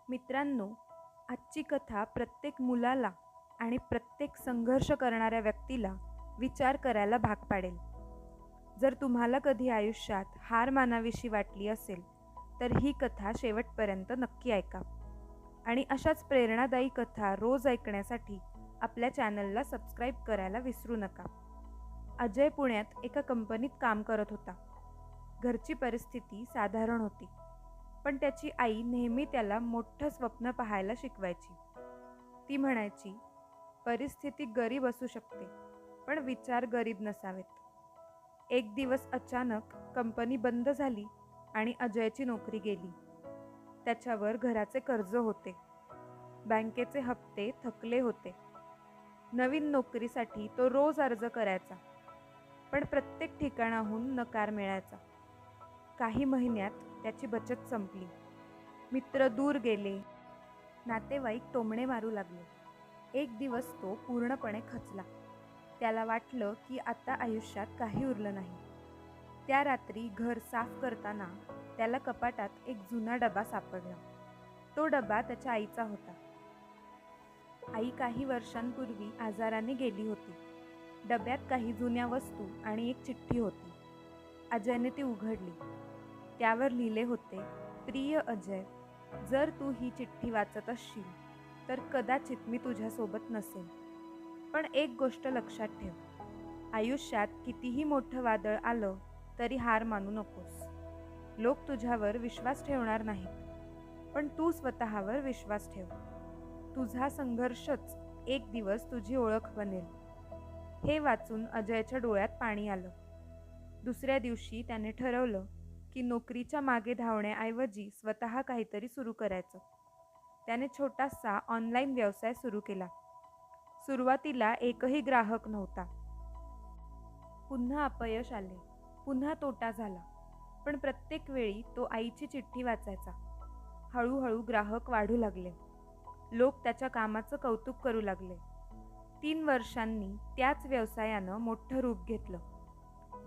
मित्रांनो, आजची कथा प्रत्येक मुलाला आणि प्रत्येक संघर्ष करणाऱ्या व्यक्तीला विचार करायला भाग पाडेल. जर तुम्हाला कधी आयुष्यात हार मानावीशी वाटली असेल, तर ही कथा शेवटपर्यंत नक्की ऐका. आणि अशाच प्रेरणादायी कथा रोज ऐकण्यासाठी आपल्या चॅनलला सबस्क्राईब करायला विसरू नका. अजय पुण्यात एका कंपनीत काम करत होता. घरची परिस्थिती साधारण होती, पण त्याची आई नेहमी त्याला मोठं स्वप्न पाहायला शिकवायची. ती म्हणायची, परिस्थिती गरीब असू शकते, पण विचार गरीब नसावेत. एक दिवस अचानक कंपनी बंद झाली आणि अजयची नोकरी गेली. त्याच्यावर घराचे कर्ज होते, बँकेचे हप्ते थकले होते. नवीन नोकरीसाठी तो रोज अर्ज करायचा, पण प्रत्येक ठिकाणाहून नकार मिळायचा. काही महिन्यात त्याची बचत संपली, मित्र दूर गेले, नातेवाईक टोमणे मारू लागले. एक दिवस तो पूर्णपणे खचला. त्याला वाटलं की आता आयुष्यात काही उरलं नाही. त्या रात्री घर साफ करताना त्याला कपाटात एक जुना डबा सापडला. तो डबा त्याच्या आईचा होता. आई काही वर्षांपूर्वी आजाराने गेली होती. डब्यात काही जुन्या वस्तू आणि एक चिठ्ठी होती. अजयने ती उघडली. त्यावर लिहिले होते, प्रिय अजय, जर तू ही चिठ्ठी वाचत असशील तर कदाचित मी तुझ्यासोबत नसेन. पण एक गोष्ट लक्षात ठेव, आयुष्यात कितीही मोठं वादळ आलं तरी हार मानू नकोस. लोक तुझ्यावर विश्वास ठेवणार नाहीत, पण तू स्वतःवर विश्वास ठेव. तुझा संघर्षच एक दिवस तुझी ओळख बनेल. हे वाचून अजयच्या डोळ्यात पाणी आलं. दुसऱ्या दिवशी त्याने ठरवलं की नोकरीच्या मागे धावण्याऐवजी स्वतः काहीतरी सुरू करायचं. त्याने छोटासा ऑनलाईन व्यवसाय सुरू केला. सुरुवातीला एकही ग्राहक नव्हता. पुन्हा अपयश आले, पुन्हा तोटा झाला, पण प्रत्येक वेळी तो आईची चिठ्ठी वाचायचा. हळूहळू ग्राहक वाढू लागले. लोक त्याच्या कामाचं कौतुक करू लागले. 3 वर्षांनी त्याच व्यवसायानं मोठं रूप घेतलं.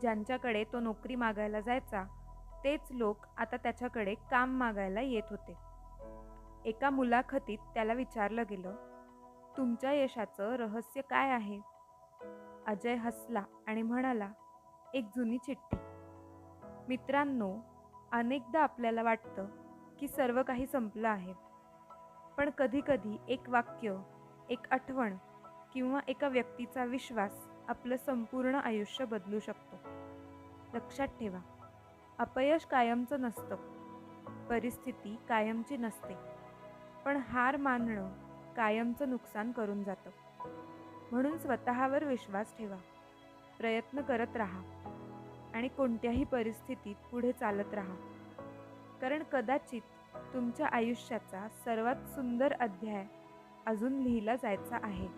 ज्यांच्याकडे तो नोकरी मागायला जायचा, तेच लोक आता त्याच्याकडे काम मागायला येत होते. एका मुलाखतीत त्याला विचारलं गेलं, तुमच्या यशाचं रहस्य काय आहे? अजय हसला आणि म्हणाला, एक जुनी चिठ्ठी. मित्रांनो, अनेकदा आपल्याला वाटतं की सर्व काही संपलं आहे, पण कधीकधी एक वाक्य, एक आठवण किंवा एका व्यक्तीचा विश्वास आपलं संपूर्ण आयुष्य बदलू शकतो. लक्षात ठेवा, अपयश कायमचं नसतं, परिस्थिती कायमची नसते, पण हार मानणं कायमचं नुकसान करून जातं. म्हणून स्वतःवर विश्वास ठेवा, प्रयत्न करत राहा आणि कोणत्याही परिस्थितीत पुढे चालत राहा. कारण कदाचित तुमच्या आयुष्याचा सर्वात सुंदर अध्याय अजून लिहिला जायचा आहे.